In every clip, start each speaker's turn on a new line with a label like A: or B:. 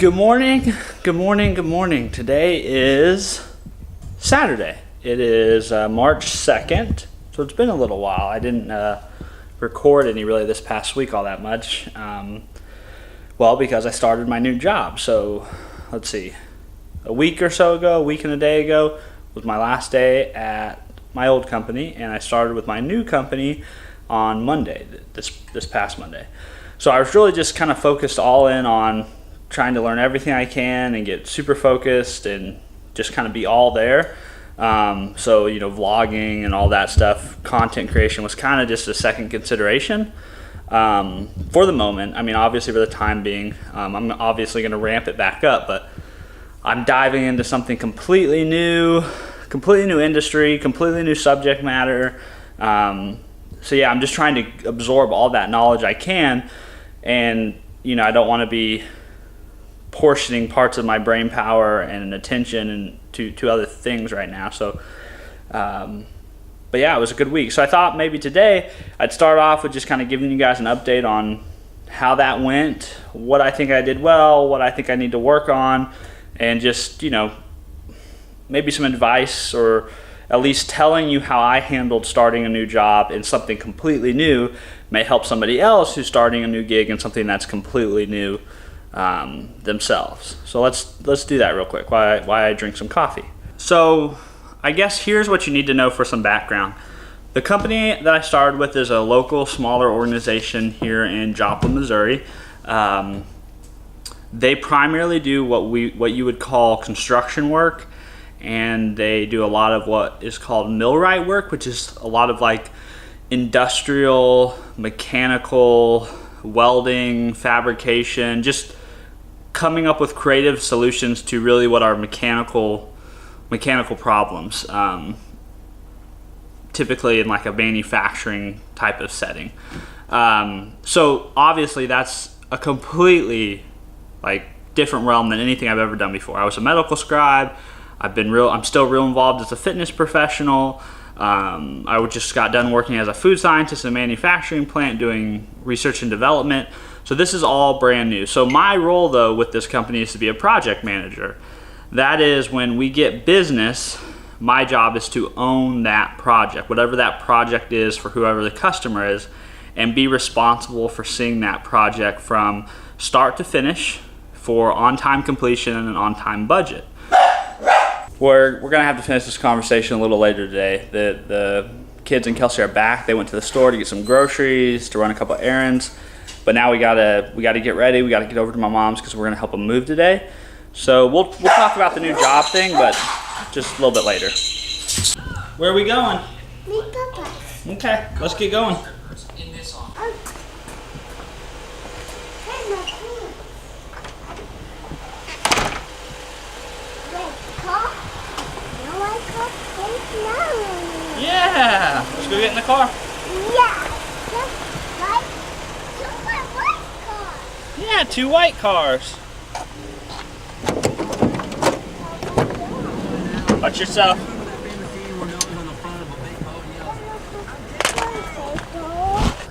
A: Good morning, good morning, good morning. Today is Saturday. It is March 2nd, so it's been a little while. I didn't record any really this past week all that much. Well, because I started my new job. So let's see, a week or so ago, a week and a day ago, was my last day at my old company, and I started with my new company on Monday, this past Monday. So I was really just kind of focused all in on trying to learn everything I can and get super focused and just kind of be all there. So, vlogging and all that stuff, content creation was kind of just a second consideration for the moment. I mean, obviously for the time being, I'm obviously going to ramp it back up, but I'm diving into something completely new industry, completely new subject matter. So yeah, I'm just trying to absorb all that knowledge I can, and I don't want to be portioning parts of my brain power and attention and to other things right now. So but yeah, it was a good week. So I thought maybe today I'd start off with just kind of giving you guys an update on how that went, what I think I did well, what I think I need to work on, and just maybe some advice, or at least telling you how I handled starting a new job in something completely new may help somebody else who's starting a new gig in something that's completely new themselves. So let's do that real quick while I drink some coffee. So I guess here's what you need to know for some background. The company that I started with is a local, smaller organization here in Joplin, Missouri. They primarily do what you would call construction work, and they do a lot of what is called millwright work, which is a lot of like industrial, mechanical, welding, fabrication, just coming up with creative solutions to really what are mechanical problems, typically in like a manufacturing type of setting. So obviously that's a completely different realm than anything I've ever done before. I was a medical scribe. I'm still real involved as a fitness professional. I just got done working as a food scientist in a manufacturing plant doing research and development. So this is all brand new. So my role though with this company is to be a project manager. That is, when we get business, my job is to own that project, whatever that project is for whoever the customer is, and be responsible for seeing that project from start to finish for on-time completion and an on-time budget. We're going to have to finish this conversation a little later today. The kids and Kelsey are back. They went to the store to get some groceries, to run a couple errands. But now we gotta get ready. We gotta get over to my mom's because we're gonna help them move today. So we'll talk about the new job thing, but just a little bit later. Where are we going?
B: Meet Papa.
A: Okay, let's get going. Yeah, let's go get in the car.
B: Yeah, just like two white cars.
A: Yeah, 2 white cars. Watch yourself.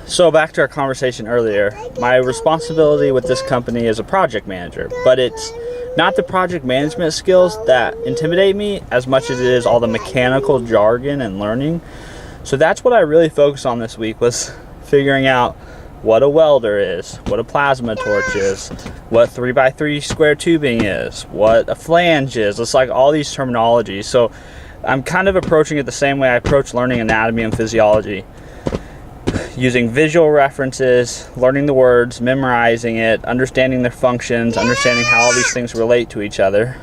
A: So back to our conversation earlier, my responsibility with this company is a project manager, but it's not the project management skills that intimidate me as much as it is all the mechanical jargon and learning. So that's what I really focused on this week, was figuring out what a welder is, what a plasma torch is, what 3x3 square tubing is, what a flange is. It's like all these terminologies. So I'm kind of approaching it the same way I approach learning anatomy and physiology, using visual references, learning the words, memorizing it, understanding their functions, understanding how all these things relate to each other,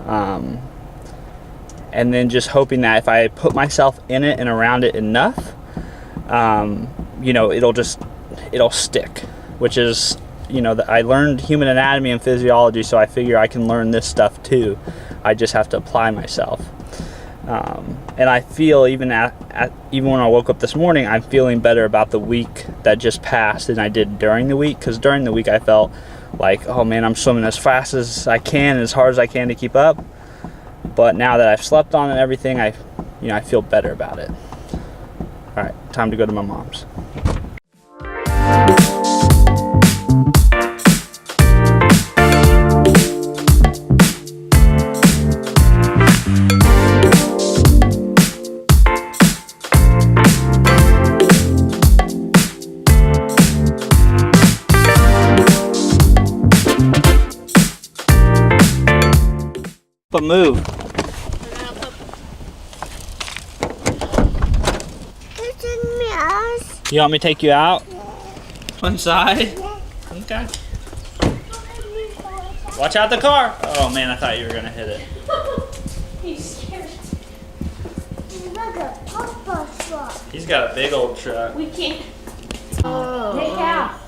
A: and then just hoping that if I put myself in it and around it enough, it'll stick, which is, I learned human anatomy and physiology, so I figure I can learn this stuff too. I just have to apply myself. And I feel even when I woke up this morning, I'm feeling better about the week that just passed than I did during the week, because during the week I felt like, oh man, I'm swimming as fast as I can, as hard as I can to keep up. But now that I've slept on it and everything, I feel better about it. All right, time to go to my mom's. But move.
B: It's a mouse.
A: You want me to take you out? One side? Okay. Watch out the car. Oh man, I thought you were gonna hit it.
C: He's scared.
B: Look at Papa's truck.
A: He's got a big old truck.
C: We can't.
B: Oh.
C: Hey, Cal.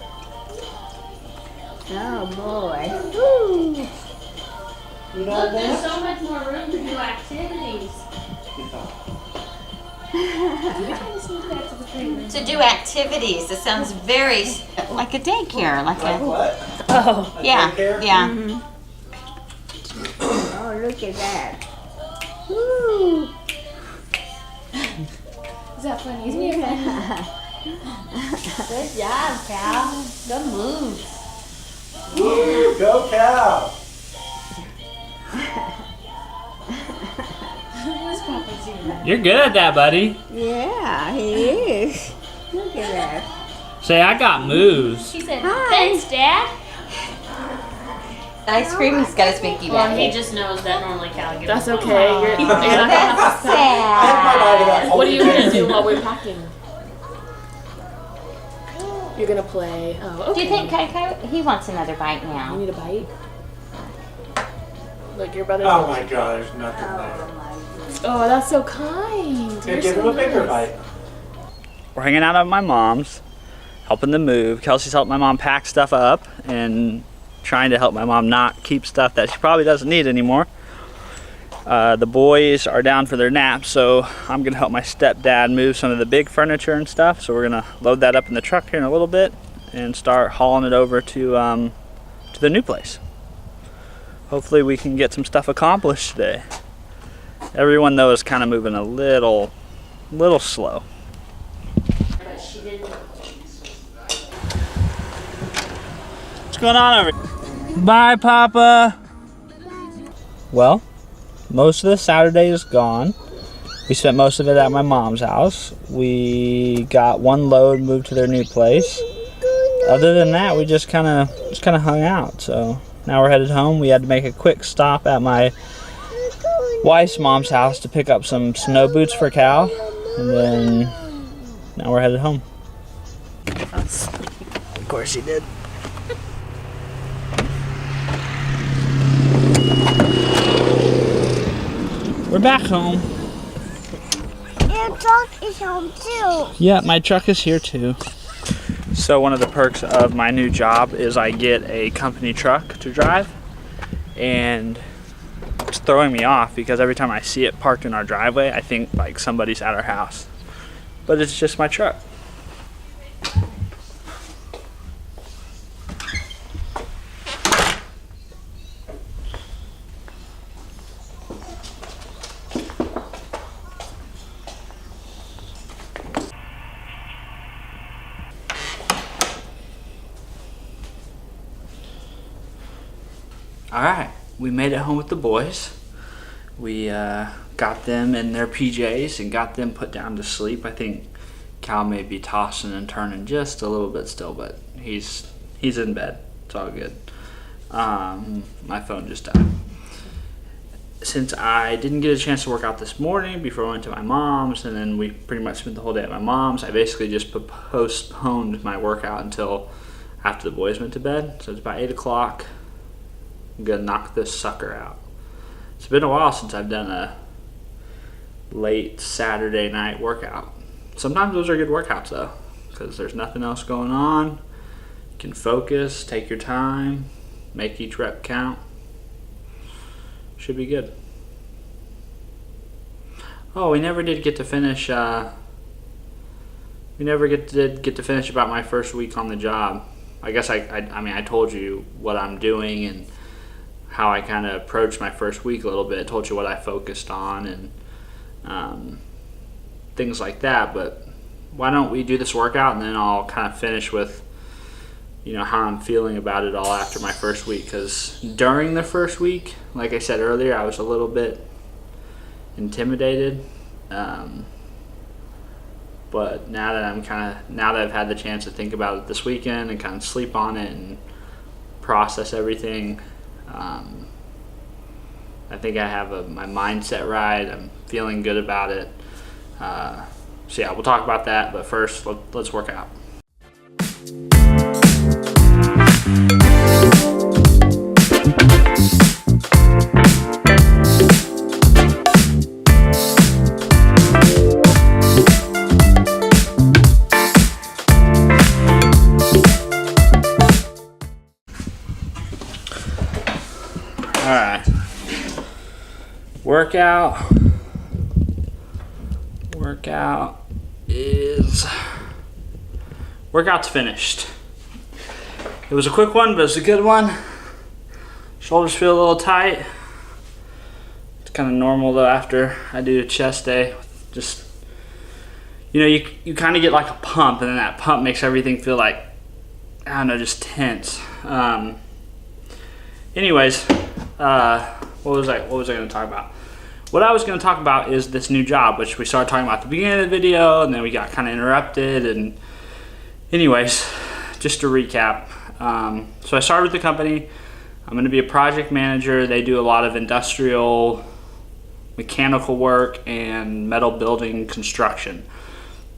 B: Oh boy. Ooh.
C: Look, there's so much more room to do activities.
D: To do activities. It sounds very like a daycare, like a.
A: What?
C: Oh.
D: Yeah, yeah.
B: Oh, look at that. Ooh.
C: Is that funny? Isn't it funny? Good job, Cal. Good move.
A: Go cow!
C: What's Papa doing?
A: You're good at that, buddy.
B: Yeah, he is. Look at that.
A: Say, I got moves.
C: She said,
B: Hi.
C: thanks, Dad.
D: Ice cream has got a spanky
C: Well,
D: back.
C: he just knows that normally Cal gives.
E: That's okay. You're not gonna have
D: That's
E: to
D: sad.
E: What are you gonna do while we're packing? You're gonna play. Oh, okay.
D: Do you think Kai he wants another bite
E: You
D: now?
E: need a bite? Look, your brother's.
F: Oh my god, there's nothing there.
E: Oh, that's so kind. You're
F: Give
E: so
F: him a bigger
E: nice.
F: bite.
A: We're hanging out at my mom's, helping them move. Kelsey's helping my mom pack stuff up and trying to help my mom not keep stuff that she probably doesn't need anymore. The boys are down for their nap, so I'm gonna help my stepdad move some of the big furniture and stuff. So we're gonna load that up in the truck here in a little bit and start hauling it over to the new place. Hopefully we can get some stuff accomplished today. Everyone though is kind of moving a little slow.
C: But she didn't.
A: What's going on over here? Bye, Papa. Well, most of the Saturday is gone. We spent most of it at my mom's house. We got one load moved to their new place. Other than that, we just kind of hung out. So now we're headed home. We had to make a quick stop at my wife's mom's house to pick up some snow boots for Cal, and then now we're headed home. Of course he did. We're back home.
B: Your truck is home too.
A: Yeah, my truck is here too. So one of the perks of my new job is I get a company truck to drive, and it's throwing me off because every time I see it parked in our driveway, I think like somebody's at our house. But it's just my truck. Alright, we made it home with the boys. We got them in their PJs and got them put down to sleep. I think Cal may be tossing and turning just a little bit still, but he's in bed. It's all good. My phone just died. Since I didn't get a chance to work out this morning before I went to my mom's, and then we pretty much spent the whole day at my mom's, I basically just postponed my workout until after the boys went to bed. So it's about 8 o'clock. I'm gonna knock this sucker out. It's been a while since I've done a late Saturday night workout. Sometimes those are good workouts though, because there's nothing else going on. You can focus, take your time, make each rep count. Should be good. Oh, we never did get to finish. We never did get to finish about my first week on the job. I guess I mean I told you what I'm doing and how I kind of approached my first week a little bit. I told you what I focused on and things like that. But why don't we do this workout and then I'll kind of finish with, you know, how I'm feeling about it all after my first week. Because during the first week, like I said earlier, I was a little bit intimidated. But now that I've had the chance to think about it this weekend and kind of sleep on it and process everything, I think I have my mindset right. I'm feeling good about it. So yeah, we'll talk about that, but first let's work out. All right, workout's finished. It was a quick one, but it's a good one. Shoulders feel a little tight. It's kind of normal though after I do a chest day. Just, you kind of get like a pump, and then that pump makes everything feel like, I don't know, just tense. Anyways, what was I going to talk about? What I was going to talk about is this new job, which we started talking about at the beginning of the video, and then we got kind of interrupted. And anyways, just to recap, so I started with the company. I'm going to be a project manager. They do a lot of industrial, mechanical work and metal building construction.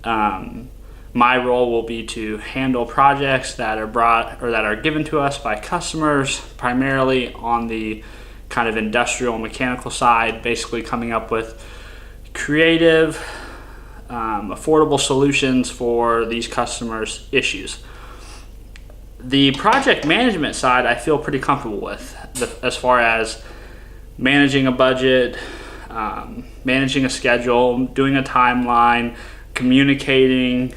A: My role will be to handle projects that are given to us by customers, primarily on the kind of industrial and mechanical side, basically coming up with creative, affordable solutions for these customers' issues. The project management side I feel pretty comfortable with, as far as managing a budget, managing a schedule, doing a timeline, communicating,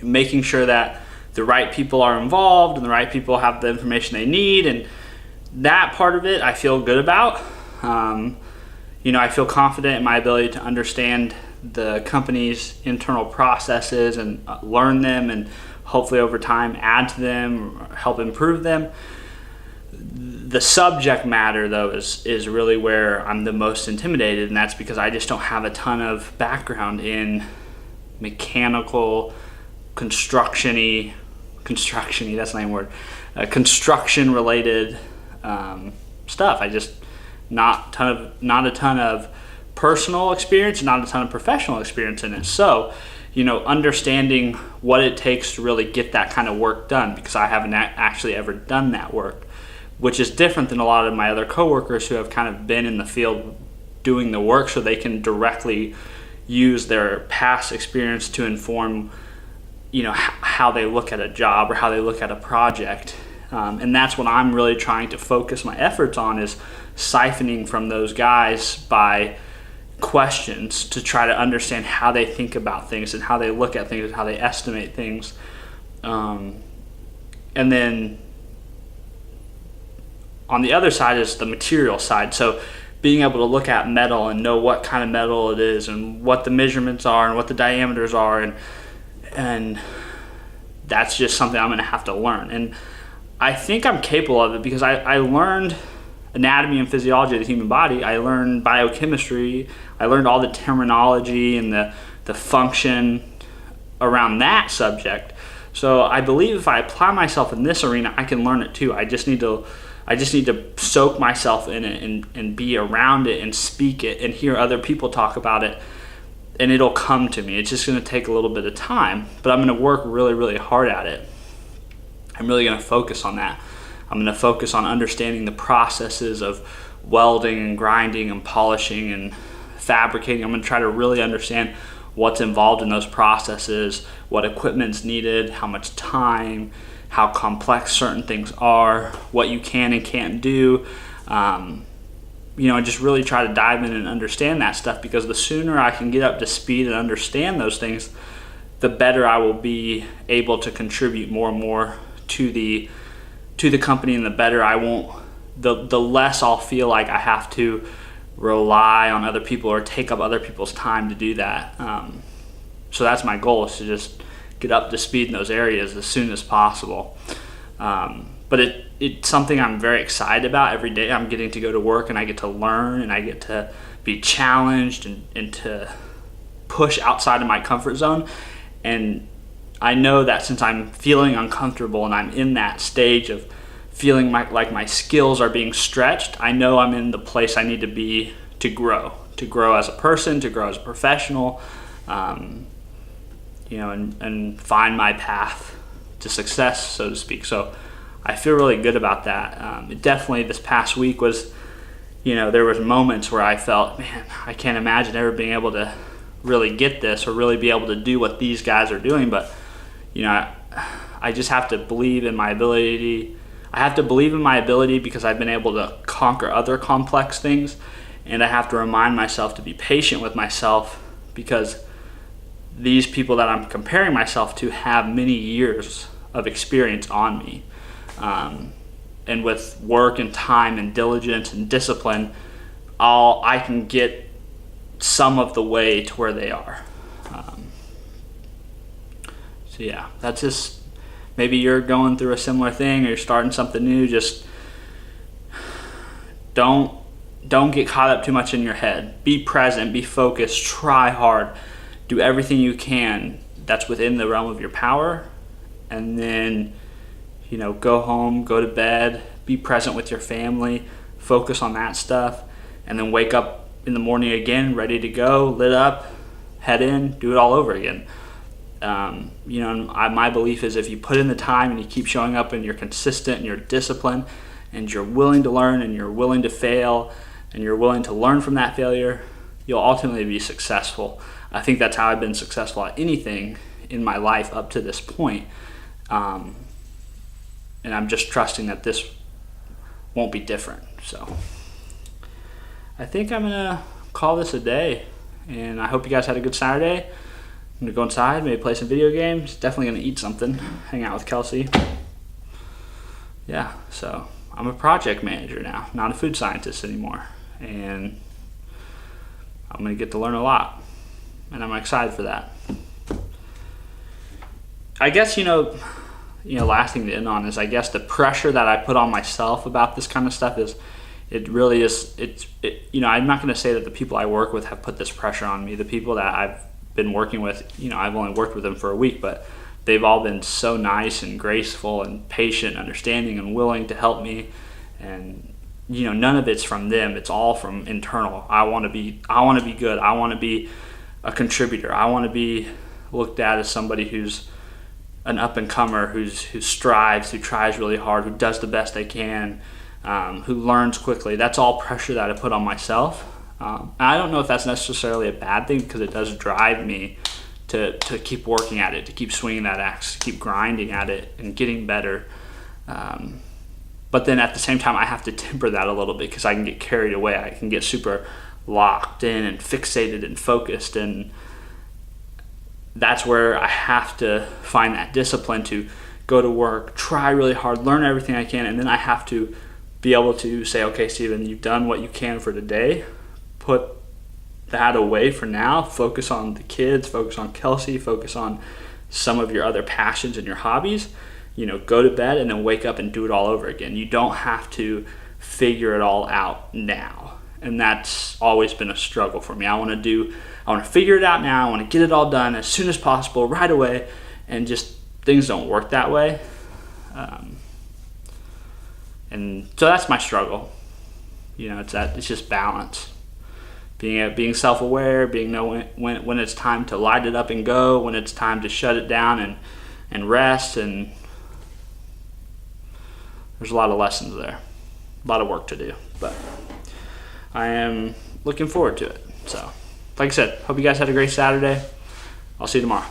A: making sure that the right people are involved and the right people have the information they need, and that part of it I feel good about. I feel confident in my ability to understand the company's internal processes and learn them, and hopefully over time add to them or help improve them. The subject matter though is really where I'm the most intimidated, and that's because I just don't have a ton of background in mechanical, construction-y, that's not even a word, construction related stuff. I just not a ton of personal experience, not a ton of professional experience in it. So, understanding what it takes to really get that kind of work done, because I haven't actually ever done that work, which is different than a lot of my other coworkers who have kind of been in the field doing the work, so they can directly use their past experience to inform, how they look at a job or how they look at a project. And that's what I'm really trying to focus my efforts on, is siphoning from those guys by questions to try to understand how they think about things and how they look at things and how they estimate things. And then on the other side is the material side. So being able to look at metal and know what kind of metal it is and what the measurements are and what the diameters are, and that's just something I'm going to have to learn. And I think I'm capable of it because I learned anatomy and physiology of the human body. I learned biochemistry. I learned all the terminology and the function around that subject. So I believe if I apply myself in this arena, I can learn it too. I just need to soak myself in it and be around it and speak it and hear other people talk about it, and it'll come to me. It's just going to take a little bit of time, but I'm going to work really, really hard at it. I'm really going to focus on that. I'm going to focus on understanding the processes of welding and grinding and polishing and fabricating. I'm going to try to really understand what's involved in those processes, what equipment's needed, how much time, how complex certain things are, what you can and can't do. And just really try to dive in and understand that stuff, because the sooner I can get up to speed and understand those things, the better I will be able to contribute more and more to the company, and the better I won't, the less I'll feel like I have to rely on other people or take up other people's time to do that. So that's my goal, is to just get up to speed in those areas as soon as possible. But it's something I'm very excited about. Every day I'm getting to go to work and I get to learn and I get to be challenged and to push outside of my comfort zone. And I know that since I'm feeling uncomfortable and I'm in that stage of feeling like my skills are being stretched, I know I'm in the place I need to be to grow as a person, to grow as a professional, and find my path to success, so to speak. So I feel really good about that. It definitely, this past week was, there was moments where I felt, man, I can't imagine ever being able to really get this or really be able to do what these guys are doing. But, I just have to believe in my ability. I have to believe in my ability because I've been able to conquer other complex things. And I have to remind myself to be patient with myself because these people that I'm comparing myself to have many years of experience on me. And with work and time and diligence and discipline, I can get some of the way to where they are. So yeah, that's just, maybe you're going through a similar thing or you're starting something new. Just don't get caught up too much in your head. Be present, be focused, try hard, do everything you can that's within the realm of your power, and then go home, go to bed, be present with your family, focus on that stuff, and then wake up in the morning again, ready to go, lit up, head in, do it all over again. My belief is if you put in the time and you keep showing up and you're consistent and you're disciplined and you're willing to learn and you're willing to fail and you're willing to learn from that failure, you'll ultimately be successful. I think that's how I've been successful at anything in my life up to this point. And I'm just trusting that this won't be different. So I think I'm gonna call this a day, and I hope you guys had a good Saturday. I'm gonna go inside, maybe play some video games, definitely gonna eat something, hang out with Kelsey. Yeah, so I'm a project manager now, not a food scientist anymore, and I'm gonna get to learn a lot, and I'm excited for that. I guess, last thing to end on is, I guess the pressure that I put on myself about this kind of stuff is, I'm not going to say that the people I work with have put this pressure on me. The people that I've been working with, I've only worked with them for a week, but they've all been so nice and graceful and patient, understanding, and willing to help me. And, none of it's from them. It's all from internal. I want to be good. I want to be a contributor. I want to be looked at as somebody who's an up-and-comer, who strives, who tries really hard, who does the best they can, who learns quickly. That's all pressure that I put on myself. And I don't know if that's necessarily a bad thing, because it does drive me to keep working at it, to keep swinging that axe, to keep grinding at it and getting better. But then at the same time, I have to temper that a little bit, because I can get carried away. I can get super locked in and fixated and focused, and that's where I have to find that discipline to go to work, try really hard, learn everything I can, and then I have to be able to say, okay, Steven, you've done what you can for today. Put that away for now. Focus on the kids, focus on Kelsey, focus on some of your other passions and your hobbies. Go to bed and then wake up and do it all over again. You don't have to figure it all out now. And that's always been a struggle for me. I want to figure it out now. I want to get it all done as soon as possible, right away. And just things don't work that way. And so that's my struggle. It's just balance. Being self-aware, when it's time to light it up and go, when it's time to shut it down and rest. And there's a lot of lessons there, a lot of work to do, but I am looking forward to it. So, like I said, hope you guys had a great Saturday. I'll see you tomorrow.